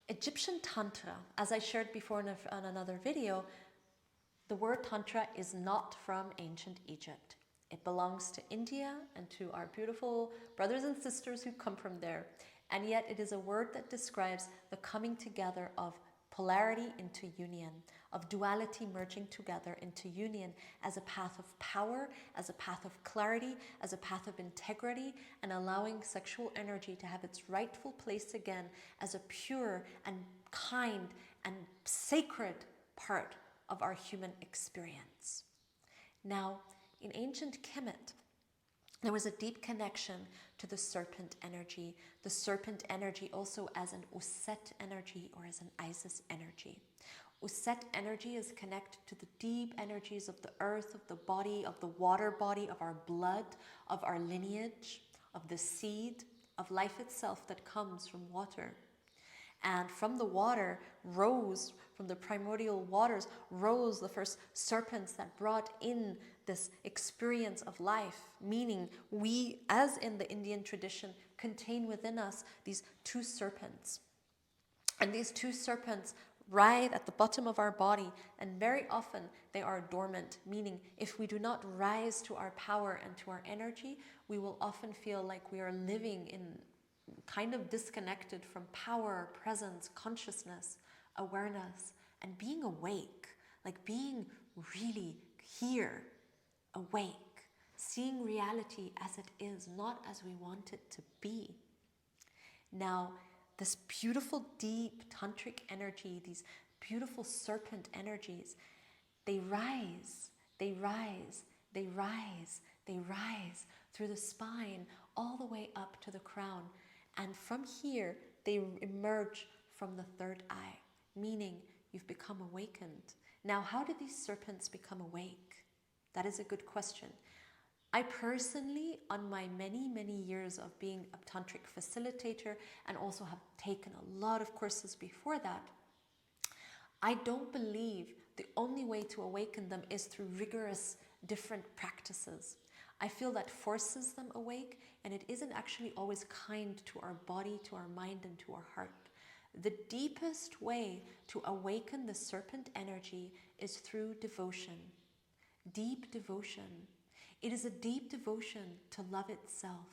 Egyptian Tantra, as I shared before in another video, the word Tantra is not from ancient Egypt. It belongs to India and to our beautiful brothers and sisters who come from there. And yet it is a word that describes the coming together of polarity into union, of duality merging together into union as a path of power, as a path of clarity, as a path of integrity, and allowing sexual energy to have its rightful place again as a pure and kind and sacred part of our human experience. Now, in ancient Kemet, there was a deep connection to the serpent energy also as an Uset energy or as an Isis energy. Uset energy is connected to the deep energies of the earth, of the body, of the water body, of our blood, of our lineage, of the seed, of life itself that comes from water. And from the water rose, from the primordial waters, rose the first serpents that brought in this experience of life, meaning we, as in the Indian tradition, contain within us these two serpents. And these two serpents ride at the bottom of our body, and very often they are dormant, meaning if we do not rise to our power and to our energy, we will often feel like we are living in kind of disconnected from power, presence, consciousness, awareness, and being awake, like being really here, awake, seeing reality as it is, not as we want it to be. Now, this beautiful, deep tantric energy, these beautiful serpent energies, they rise, they rise, they rise, they rise through the spine all the way up to the crown. And from here, they emerge from the third eye, meaning you've become awakened. Now, how do these serpents become awake? That is a good question. I personally, on my many, many years of being a tantric facilitator and also have taken a lot of courses before that, I don't believe the only way to awaken them is through rigorous different practices. I feel that forces them awake, and it isn't actually always kind to our body, to our mind, and to our heart. The deepest way to awaken the serpent energy is through devotion. Deep devotion. It is a deep devotion to love itself.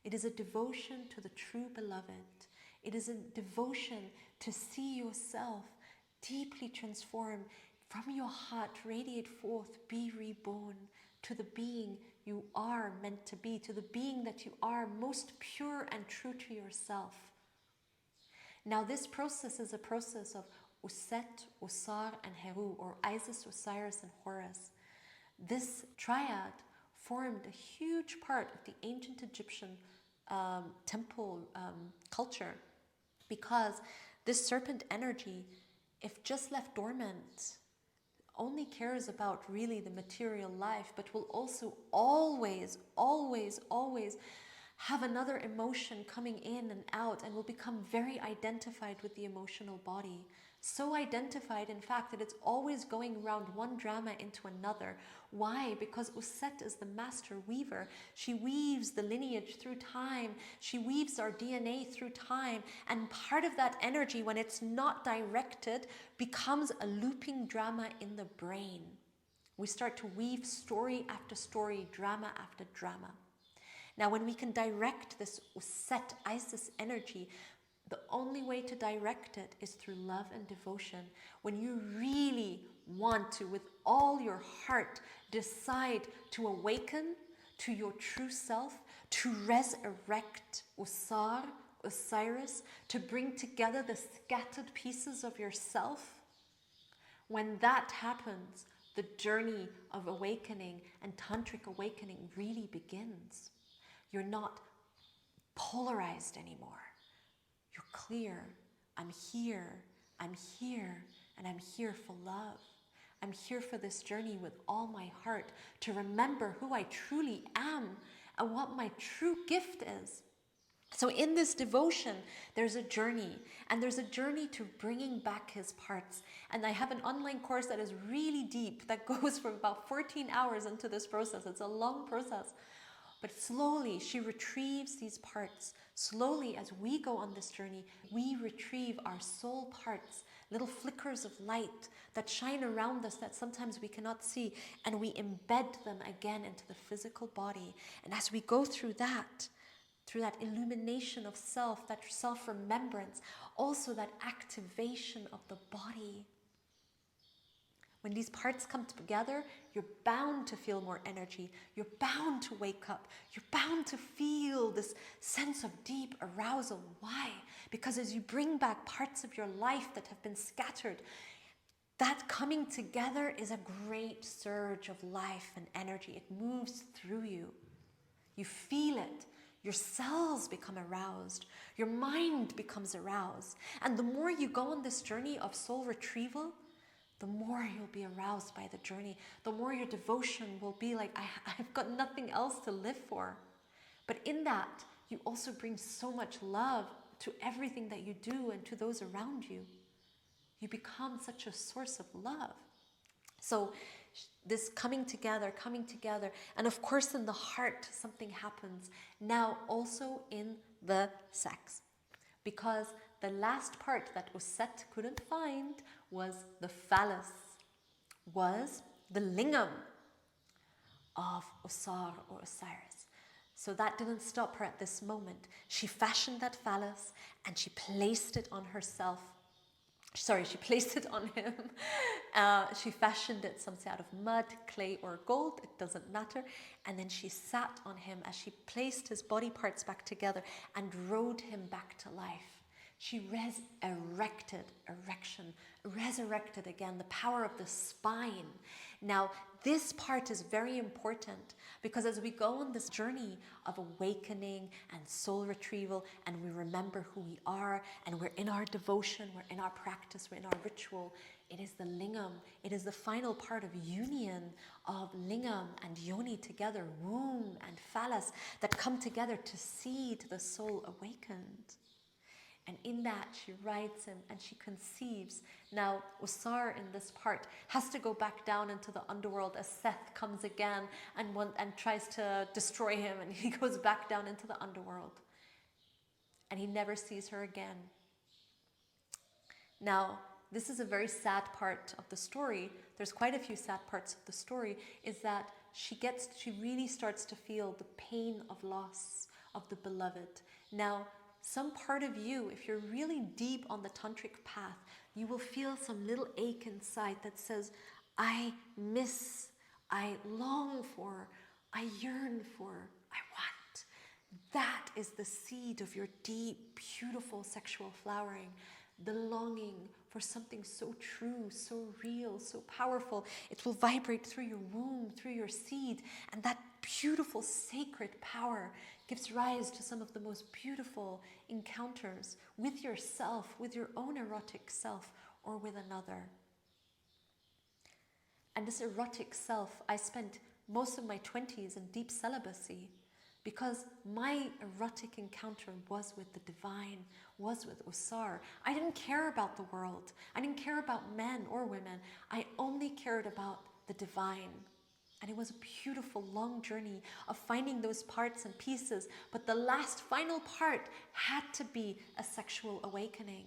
It is a devotion to the true beloved. It is a devotion to see yourself deeply transformed from your heart, radiate forth, be reborn to the being you are meant to be, to the being that you are, most pure and true to yourself. Now, this process is a process of Uset, Usar, and Heru, or Isis, Osiris, and Horus. This triad formed a huge part of the ancient Egyptian temple culture, because this serpent energy, if just left dormant, only cares about really the material life, but will also always, always, always have another emotion coming in and out, and will become very identified with the emotional body. So identified, in fact, that it's always going around one drama into another. Why? Because Uset is the master weaver. She weaves the lineage through time. She weaves our DNA through time. And part of that energy, when it's not directed, becomes a looping drama in the brain. We start to weave story after story, drama after drama. Now, when we can direct this Uset Isis energy, the only way to direct it is through love and devotion. When you really want to, with all your heart, decide to awaken to your true self, to resurrect Usar, Osiris, to bring together the scattered pieces of yourself, when that happens, the journey of awakening and tantric awakening really begins. You're not polarized anymore. You're clear. I'm here, and I'm here for love. I'm here for this journey with all my heart, to remember who I truly am and what my true gift is. So in this devotion, there's a journey, and there's a journey to bringing back his parts. And I have an online course that is really deep, that goes for about 14 hours into this process. It's a long process. But slowly she retrieves these parts. Slowly, as we go on this journey, we retrieve our soul parts, little flickers of light that shine around us that sometimes we cannot see, and we embed them again into the physical body. And as we go through that illumination of self, that self-remembrance, also that activation of the body. When these parts come together, you're bound to feel more energy. You're bound to wake up. You're bound to feel this sense of deep arousal. Why? Because as you bring back parts of your life that have been scattered, that coming together is a great surge of life and energy. It moves through you. You feel it. Your cells become aroused. Your mind becomes aroused. And the more you go on this journey of soul retrieval, the more you'll be aroused by the journey. The more your devotion will be like, I've got nothing else to live for. But in that, you also bring so much love to everything that you do and to those around you. You become such a source of love. So this coming together, and of course in the heart something happens. Now also in the sex. Because the last part that Uset couldn't find was the phallus, was the lingam of Usar or Osiris. So that didn't stop her at this moment. She fashioned that phallus and she placed it on herself. Sorry, she placed it on him. She fashioned it, some say out of mud, clay, or gold. It doesn't matter. And then she sat on him as she placed his body parts back together and rode him back to life. She resurrected again the power of the spine. Now, this part is very important because as we go on this journey of awakening and soul retrieval, and we remember who we are, and we're in our devotion, we're in our practice, we're in our ritual, it is the lingam. It is the final part of union of lingam and yoni together, womb and phallus, that come together to seed the soul awakened. And in that, she rides him and she conceives. Now, Usar in this part has to go back down into the underworld as Seth comes again and tries to destroy him, and he goes back down into the underworld. And he never sees her again. Now, this is a very sad part of the story. There's quite a few sad parts of the story, is that she really starts to feel the pain of loss of the beloved. Now, some part of you, if you're really deep on the tantric path, you will feel some little ache inside that says, I miss, I long for, I yearn for, I want. That is the seed of your deep, beautiful sexual flowering, the longing for something so true, so real, so powerful. It will vibrate through your womb, through your seed, and that beautiful sacred power gives rise to some of the most beautiful encounters with yourself, with your own erotic self, or with another. And this erotic self, I spent most of my 20s in deep celibacy because my erotic encounter was with the divine, was with Usar. I didn't care about the world. I didn't care about men or women. I only cared about the divine. And it was a beautiful, long journey of finding those parts and pieces. But the last final part had to be a sexual awakening.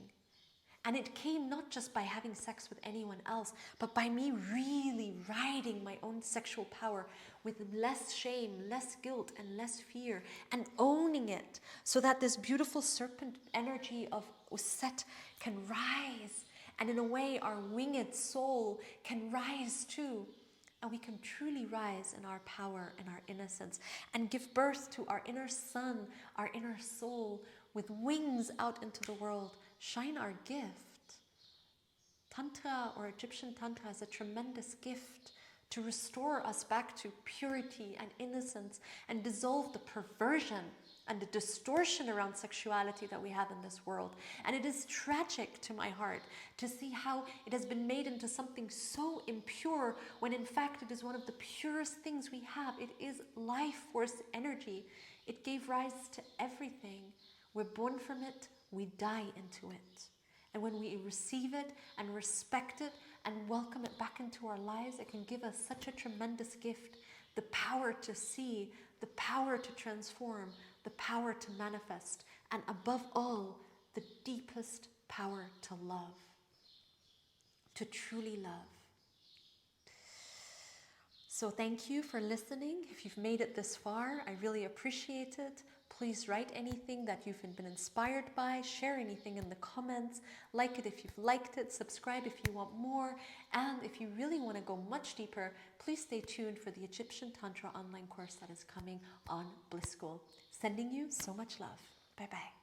And it came not just by having sex with anyone else, but by me really riding my own sexual power with less shame, less guilt, and less fear, and owning it so that this beautiful serpent energy of Uset can rise. And in a way, our winged soul can rise too. And we can truly rise in our power and our innocence and give birth to our inner sun, our inner soul, with wings out into the world. Shine our gift. Tantra or Egyptian Tantra has a tremendous gift to restore us back to purity and innocence and dissolve the perversion and the distortion around sexuality that we have in this world. And it is tragic to my heart to see how it has been made into something so impure when in fact it is one of the purest things we have. It is life force energy. It gave rise to everything. We're born from it, we die into it. And when we receive it and respect it and welcome it back into our lives, it can give us such a tremendous gift. the power to see, the power to transform, the power to manifest, and above all, the deepest power to love, to truly love. So thank you for listening. If you've made it this far, I really appreciate it. Please write anything that you've been inspired by, share anything in the comments, like it if you've liked it, subscribe if you want more, and if you really want to go much deeper, please stay tuned for the Egyptian Tantra online course that is coming on Bliss School. Sending you so much love. Bye-bye.